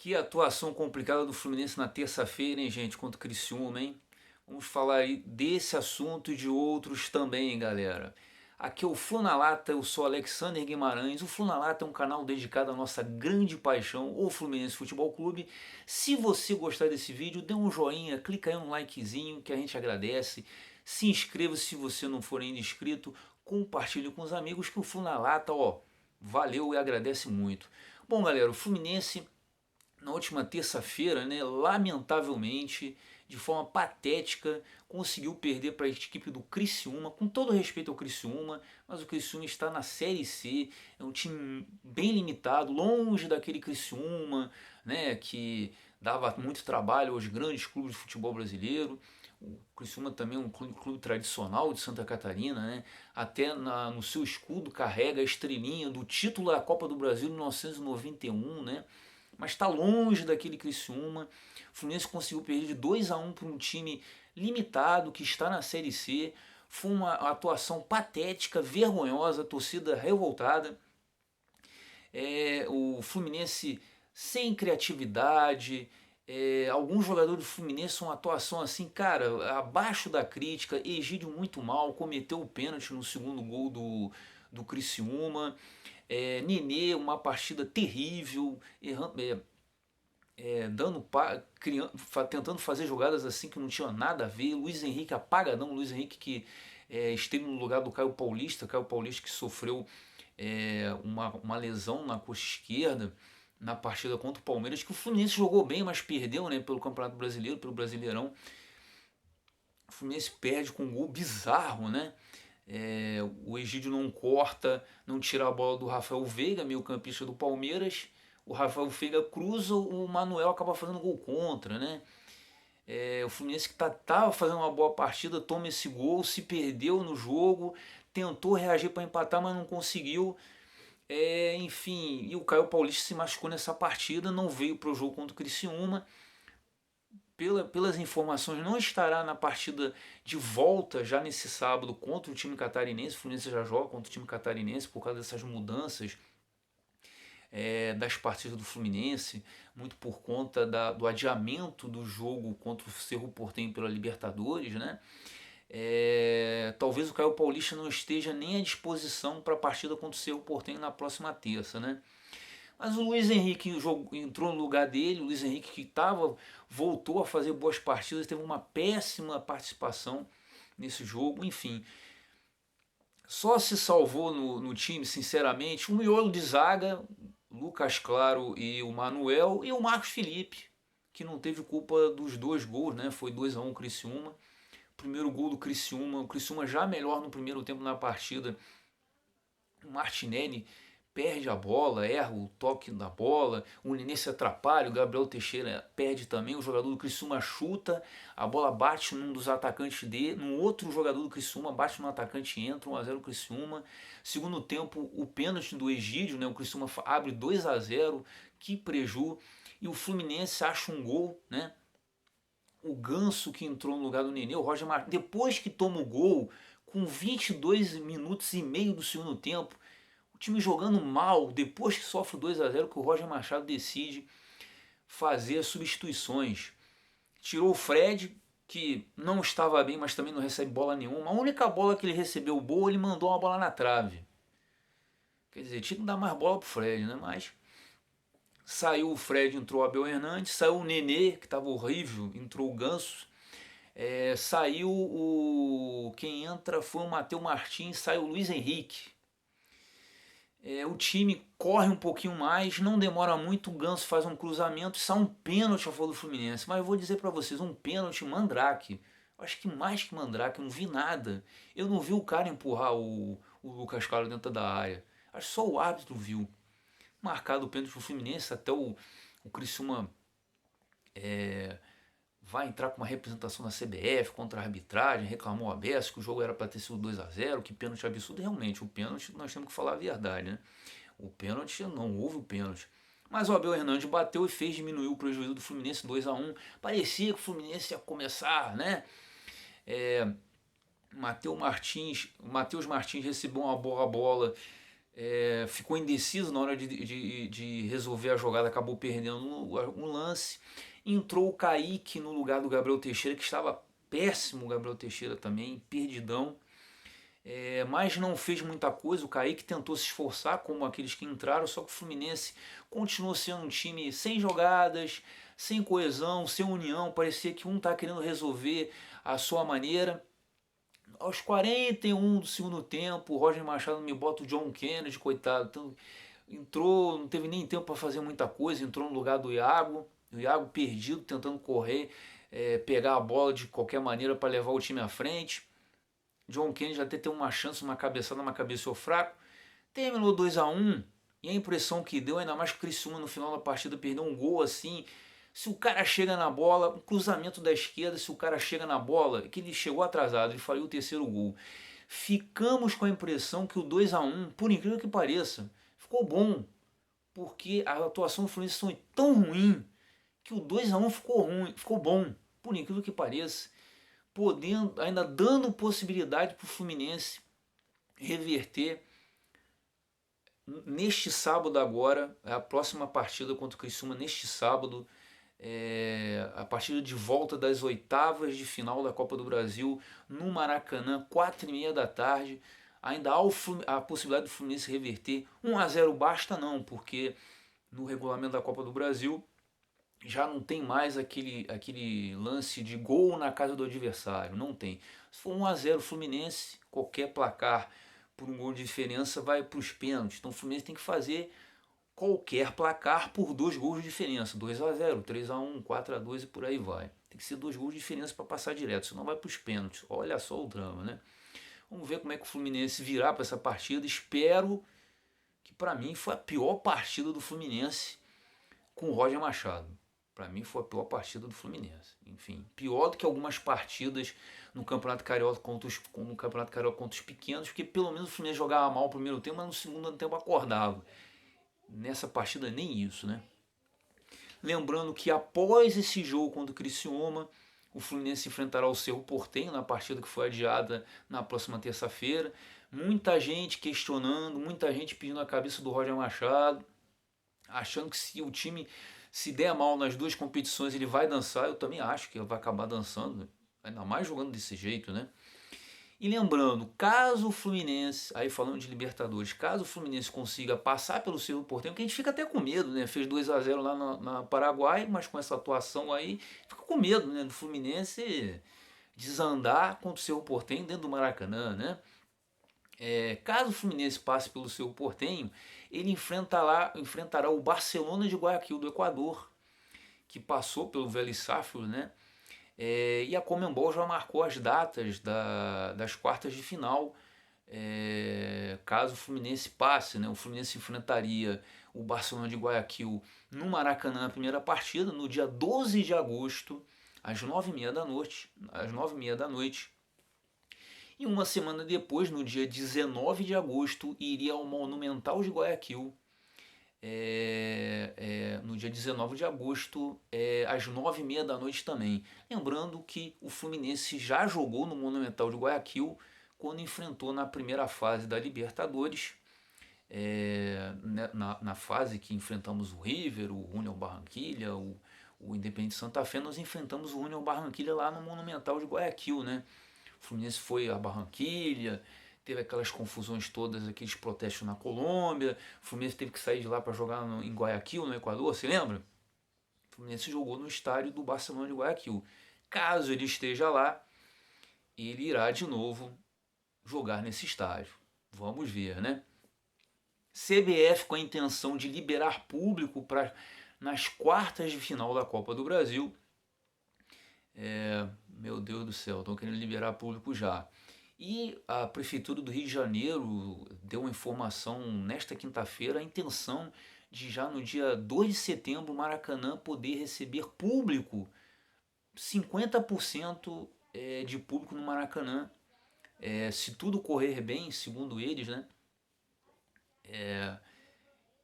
Que atuação complicada do Fluminense na terça-feira, hein, gente, contra o Criciúma, hein? Vamos falar aí desse assunto e de outros também, galera. Aqui é o Flu na Lata, eu sou Alexander Guimarães. O Flu na Lata é um canal dedicado à nossa grande paixão, o Fluminense Futebol Clube. Se você gostar desse vídeo, dê um joinha, clica aí no likezinho que a gente agradece. Se inscreva se você não for ainda inscrito, compartilhe com os amigos que o Flu na Lata, ó, valeu e agradece muito. Bom, galera, o Fluminense na última terça-feira, né, lamentavelmente, de forma patética, conseguiu perder para a equipe do Criciúma, com todo respeito ao Criciúma, mas o Criciúma está na Série C, é um time bem limitado, longe daquele Criciúma, né, que dava muito trabalho aos grandes clubes de futebol brasileiro. O Criciúma também é um clube tradicional de Santa Catarina, né? Até no seu escudo carrega a estrelinha do título da Copa do Brasil de 1991, né? Mas está longe daquele Criciúma. O Fluminense conseguiu perder de 2-1 para um time limitado que está na Série C. Foi uma atuação patética, vergonhosa, torcida revoltada. O Fluminense sem criatividade. Alguns jogadores do Fluminense, uma atuação assim, cara, abaixo da crítica. Egídio muito mal, cometeu o pênalti no segundo gol do Criciúma. Nenê, uma partida terrível, tentando fazer jogadas assim que não tinha nada a ver. Luiz Henrique apagadão, Luiz Henrique que esteve no lugar do Caio Paulista que sofreu uma lesão na coxa esquerda na partida contra o Palmeiras, que o Fluminense jogou bem, mas perdeu, né, pelo Campeonato Brasileiro, pelo Brasileirão. O Fluminense perde com um gol bizarro, né? O Egídio não corta, não tira a bola do Rafael Veiga, meio campista do Palmeiras. O Rafael Veiga cruza, o Manuel acaba fazendo gol contra, né? O Fluminense que tava fazendo uma boa partida, toma esse gol, se perdeu no jogo, tentou reagir para empatar, mas não conseguiu. Enfim, e o Caio Paulista se machucou nessa partida, não veio para o jogo contra o Criciúma. Pelas informações, não estará na partida de volta já nesse sábado contra o time catarinense. O Fluminense já joga contra o time catarinense por causa dessas mudanças das partidas do Fluminense, muito por conta do adiamento do jogo contra o Cerro Porteño pela Libertadores, né? Talvez o Caio Paulista não esteja nem à disposição para a partida contra o Cerro Porteño na próxima terça, né? Mas o Luiz Henrique entrou no lugar dele, o Luiz Henrique que voltou a fazer boas partidas, teve uma péssima participação nesse jogo, enfim. Só se salvou no time, sinceramente, o miolo de zaga, Lucas Claro e o Manuel, e o Marcos Felipe, que não teve culpa dos dois gols, né? Foi 2-1 Criciúma. Primeiro gol do Criciúma, o Criciúma já melhor no primeiro tempo na partida. O Martinelli perde a bola, erra o toque da bola, o Nenê se atrapalha, o Gabriel Teixeira perde também, o jogador do Criciúma chuta, a bola bate num dos atacantes dele, num outro jogador do Criciúma, bate no atacante e entra, 1-0 Criciúma. Segundo tempo, o pênalti do Egídio, né, o Criciúma abre 2-0, que preju, e o Fluminense acha um gol, né? O Ganso que entrou no lugar do Nenê, o Roger Martins, depois que toma o gol, com 22 minutos e meio do segundo tempo, o time jogando mal, depois que sofre 2-0, que o Roger Machado decide fazer as substituições. Tirou o Fred, que não estava bem, mas também não recebe bola nenhuma. A única bola que ele recebeu boa, ele mandou uma bola na trave. Quer dizer, tinha que dar mais bola pro Fred, né? Mas saiu o Fred, entrou o Abel Hernandes, saiu o Nenê, que estava horrível, entrou o Ganso. Saiu o. Quem entra foi o Matheus Martins, saiu o Luiz Henrique. O time corre um pouquinho mais, não demora muito, o Ganso faz um cruzamento e sai um pênalti a favor do Fluminense. Mas eu vou dizer para vocês, um pênalti mandrake. Acho que mais que mandrake, eu não vi nada. Eu não vi o cara empurrar o Lucas Claro dentro da área. Acho que só o árbitro viu. Marcado o pênalti pro Fluminense, até o Criciúma vai entrar com uma representação da CBF contra a arbitragem, reclamou a beça que o jogo era para ter sido 2-0, que pênalti absurdo. Realmente, o pênalti nós temos que falar a verdade, né? O pênalti, não houve o pênalti. Mas o Abel Hernandes bateu e fez diminuir o prejuízo do Fluminense 2-1. Parecia que o Fluminense ia começar, né? Matheus Martins recebeu uma boa bola ficou indeciso na hora de resolver a jogada, acabou perdendo um lance. Entrou o Kaique no lugar do Gabriel Teixeira, que estava péssimo, o Gabriel Teixeira também, perdidão. Mas não fez muita coisa. O Kaique tentou se esforçar, como aqueles que entraram, só que o Fluminense continuou sendo um time sem jogadas, sem coesão, sem união. Parecia que um está querendo resolver a sua maneira. Aos 41 do segundo tempo, o Roger Machado me bota o John Kennedy, coitado. Então, entrou, não teve nem tempo para fazer muita coisa, entrou no lugar do Iago. O Iago perdido, tentando correr, pegar a bola de qualquer maneira para levar o time à frente. John Kennedy até teve uma chance, uma cabeçada, mas cabeceou fraco. Terminou 2-1 e a impressão que deu, ainda mais que o Criciúma no final da partida perdeu um gol assim. Se o cara chega na bola, um cruzamento da esquerda, se o cara chega na bola, que ele chegou atrasado, ele falhou o terceiro gol. Ficamos com a impressão que o 2-1, por incrível que pareça, ficou bom. Porque a atuação do Fluminense foi tão ruim que o 2-1 ficou ruim, ficou bom, por incrível que pareça, podendo, ainda dando possibilidade para o Fluminense reverter neste sábado agora, a próxima partida contra o Criciúma neste sábado, a partida de volta das oitavas de final da Copa do Brasil no Maracanã, 4h30 da tarde. Ainda há a possibilidade do Fluminense reverter. 1-0 basta não, porque no regulamento da Copa do Brasil já não tem mais aquele lance de gol na casa do adversário, não tem. Se for 1-0 Fluminense, qualquer placar por um gol de diferença vai para os pênaltis. Então o Fluminense tem que fazer qualquer placar por 2 gols de diferença, 2-0, 3-1, 4-2 e por aí vai. Tem que ser 2 gols de diferença para passar direto, senão vai para os pênaltis. Olha só o drama, né? Vamos ver como é que o Fluminense virá para essa partida. Espero que, para mim, foi a pior partida do Fluminense com o Roger Machado. Para mim foi a pior partida do Fluminense. Enfim, pior do que algumas partidas no Campeonato Carioca contra os pequenos, porque pelo menos o Fluminense jogava mal no primeiro tempo, mas no segundo tempo acordava. Nessa partida nem isso, né? Lembrando que após esse jogo contra o Criciúma, o Fluminense enfrentará o Cerro Porteño na partida que foi adiada na próxima terça-feira. Muita gente questionando, muita gente pedindo a cabeça do Roger Machado, achando que se o time se der mal nas duas competições ele vai dançar. Eu também acho que ele vai acabar dançando, ainda mais jogando desse jeito, né? E lembrando, caso o Fluminense, aí falando de Libertadores, caso o Fluminense consiga passar pelo Cerro Porteño, que a gente fica até com medo, né? Fez 2-0 lá na Paraguai, mas com essa atuação aí, fica com medo, né? Do Fluminense desandar contra o Cerro Porteño dentro do Maracanã, né? Caso o Fluminense passe pelo Cerro Porteño, ele enfrentará o Barcelona de Guayaquil do Equador, que passou pelo Vélez Sarsfield, né? E a Conmebol já marcou as datas das quartas de final, caso o Fluminense passe, né? O Fluminense enfrentaria o Barcelona de Guayaquil no Maracanã na primeira partida, no dia 12 de agosto, às 9h30 da noite. E uma semana depois, no dia 19 de agosto, iria ao Monumental de Guayaquil, no dia 19 de agosto, às 9h30 da noite também. Lembrando que o Fluminense já jogou no Monumental de Guayaquil quando enfrentou na primeira fase da Libertadores, na fase que enfrentamos o River, o Junior Barranquilla, o Independiente Santa Fé, nós enfrentamos o Junior Barranquilla lá no Monumental de Guayaquil, né? O Fluminense foi a Barranquilla, teve aquelas confusões todas, aqueles protestos na Colômbia. O Fluminense teve que sair de lá para jogar em Guayaquil, no Equador, você lembra? O Fluminense jogou no estádio do Barcelona de Guayaquil. Caso ele esteja lá, ele irá de novo jogar nesse estádio. Vamos ver, né? CBF com a intenção de liberar público nas quartas de final da Copa do Brasil. Meu Deus do céu, estão querendo liberar público já. E a Prefeitura do Rio de Janeiro deu uma informação nesta quinta-feira, a intenção de já no dia 2 de setembro o Maracanã poder receber público, 50% de público no Maracanã. Se tudo correr bem, segundo eles, né?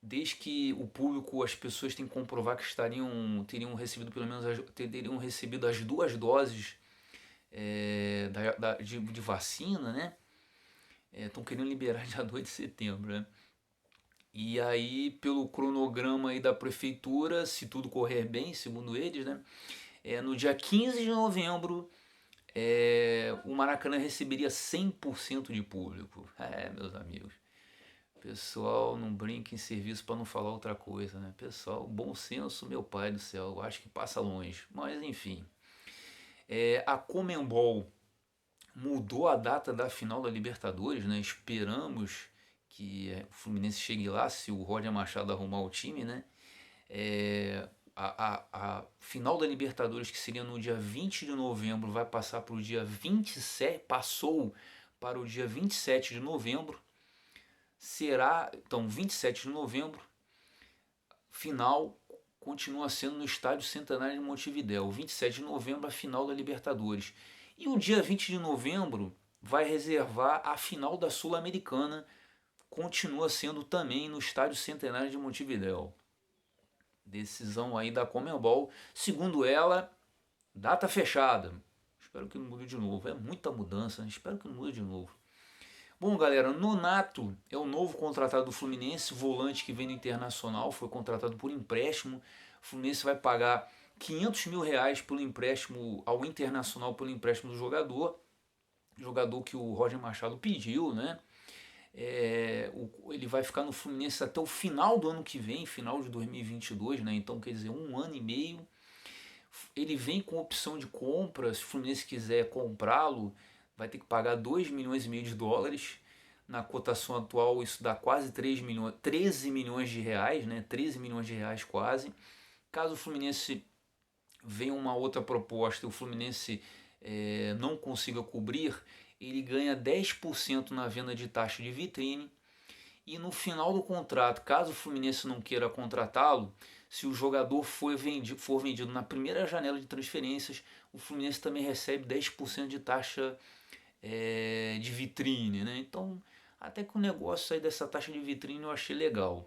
Desde que o público, as pessoas têm que comprovar que teriam recebido pelo menos teriam recebido as 2 doses de vacina, né? Estão querendo liberar dia 2 de setembro, né? E aí, pelo cronograma aí da prefeitura, se tudo correr bem, segundo eles, né? No dia 15 de novembro, o Maracanã receberia 100% de público. Meus amigos. Pessoal, não brinque em serviço para não falar outra coisa, né? Pessoal, bom senso, meu pai do céu, eu acho que passa longe. Mas enfim, a Conmebol mudou a data da final da Libertadores, né? Esperamos que o Fluminense chegue lá se o Roger Machado arrumar o time, né? A final da Libertadores, que seria no dia 20 de novembro, vai passar para o dia 27, passou para o dia 27 de novembro. Será, então, 27 de novembro, final continua sendo no Estádio Centenário de Montevidéu. 27 de novembro, a final da Libertadores. E o dia 20 de novembro vai reservar a final da Sul-Americana, continua sendo também no Estádio Centenário de Montevidéu. Decisão aí da Conmebol, segundo ela, data fechada. Espero que não mude de novo. É muita mudança, né? Espero que não mude de novo. Bom, galera, Nonato é o novo contratado do Fluminense, volante que vem do Internacional, foi contratado por empréstimo. O Fluminense vai pagar R$ 500 mil pelo empréstimo ao Internacional, pelo empréstimo do jogador que o Roger Machado pediu, né? Ele vai ficar no Fluminense até o final do ano que vem, final de 2022, né? Então quer dizer, 1 ano e meio. Ele vem com opção de compra, se o Fluminense quiser comprá-lo, vai ter que pagar 2,5 milhões de dólares. Na cotação atual isso dá quase 3 milhões, 13 milhões de reais, né? 13 milhões de reais quase. Caso o Fluminense venha uma outra proposta e o Fluminense não consiga cobrir, ele ganha 10% na venda de taxa de vitrine. E no final do contrato, caso o Fluminense não queira contratá-lo, se o jogador for vendido na primeira janela de transferências, o Fluminense também recebe 10% de taxa de vitrine, né? Então, até que o negócio aí dessa taxa de vitrine eu achei legal.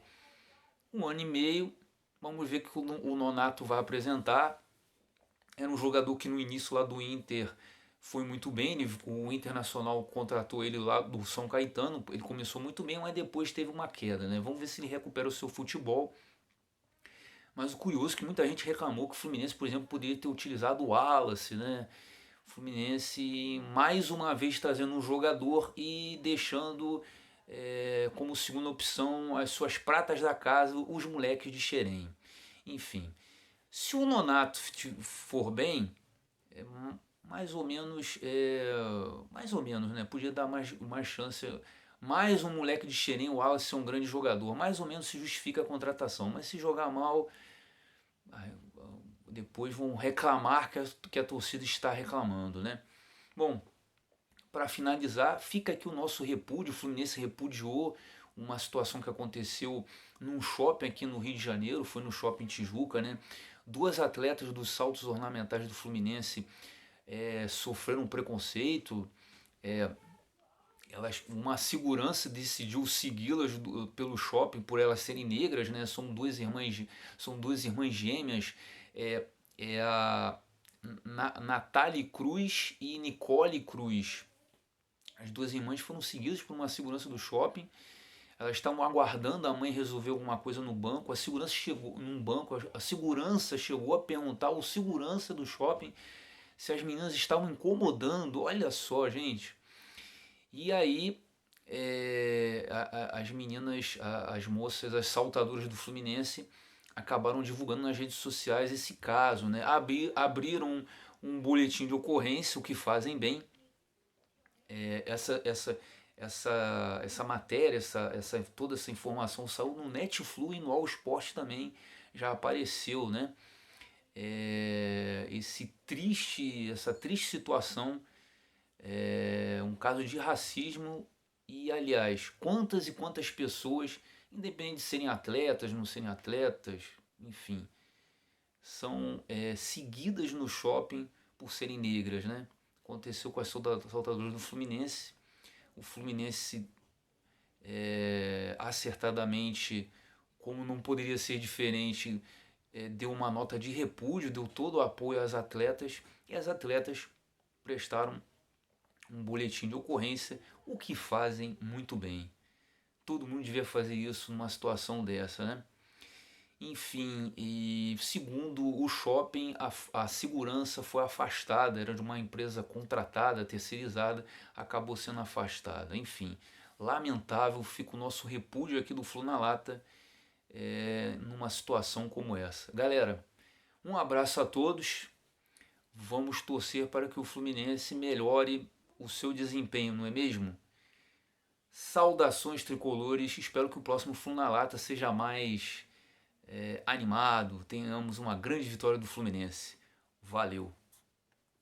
1 ano e meio, vamos ver o que o Nonato vai apresentar. Era um jogador que no início lá do Inter foi muito bem, o Internacional contratou ele lá do São Caetano, ele começou muito bem, mas depois teve uma queda, né? Vamos ver se ele recupera o seu futebol. Mas o curioso é que muita gente reclamou que o Fluminense, por exemplo, poderia ter utilizado o Wallace, né? O Fluminense mais uma vez trazendo um jogador e deixando como segunda opção as suas pratas da casa, os moleques de Xerém. Enfim, se o Nonato for bem, é mais ou menos, né? Podia dar mais chance. Mais um moleque de Xerém, o Wallace é um grande jogador. Mais ou menos se justifica a contratação. Mas se jogar mal, depois vão reclamar que a torcida está reclamando, né? Bom, para finalizar, fica aqui o nosso repúdio. O Fluminense repudiou uma situação que aconteceu num shopping aqui no Rio de Janeiro, foi no Shopping Tijuca, né? Duas atletas dos saltos ornamentais do Fluminense sofreram preconceito. Uma segurança decidiu segui-las pelo shopping por elas serem negras, né? São duas irmãs gêmeas. A Natália Cruz e Nicole Cruz. As duas irmãs foram seguidas por uma segurança do shopping. Elas estavam aguardando a mãe resolver alguma coisa no banco. A segurança chegou num banco. A segurança chegou a perguntar ao segurança do shopping se as meninas estavam incomodando. Olha só, gente. E aí as meninas, as moças, as saltadoras do Fluminense acabaram divulgando nas redes sociais esse caso, né? Abriram um boletim de ocorrência, o que fazem bem. Essa matéria, toda essa informação saiu no Netflix e no All Sport também já apareceu, né? Essa triste situação, um caso de racismo. E aliás, quantas e quantas pessoas, independente de serem atletas, não serem atletas, enfim, são seguidas no shopping por serem negras, né? Aconteceu com as saltadoras do Fluminense. O Fluminense acertadamente, como não poderia ser diferente, deu uma nota de repúdio, deu todo o apoio às atletas, e as atletas prestaram um boletim de ocorrência, o que fazem muito bem. Todo mundo devia fazer isso numa situação dessa, né? Enfim, e segundo o shopping, a segurança foi afastada, era de uma empresa contratada, terceirizada, acabou sendo afastada. Enfim, lamentável, fica o nosso repúdio aqui do Flu na Lata numa situação como essa. Galera, um abraço a todos, vamos torcer para que o Fluminense melhore o seu desempenho, não é mesmo? Saudações tricolores, espero que o próximo Flu na Lata seja mais animado, tenhamos uma grande vitória do Fluminense. Valeu!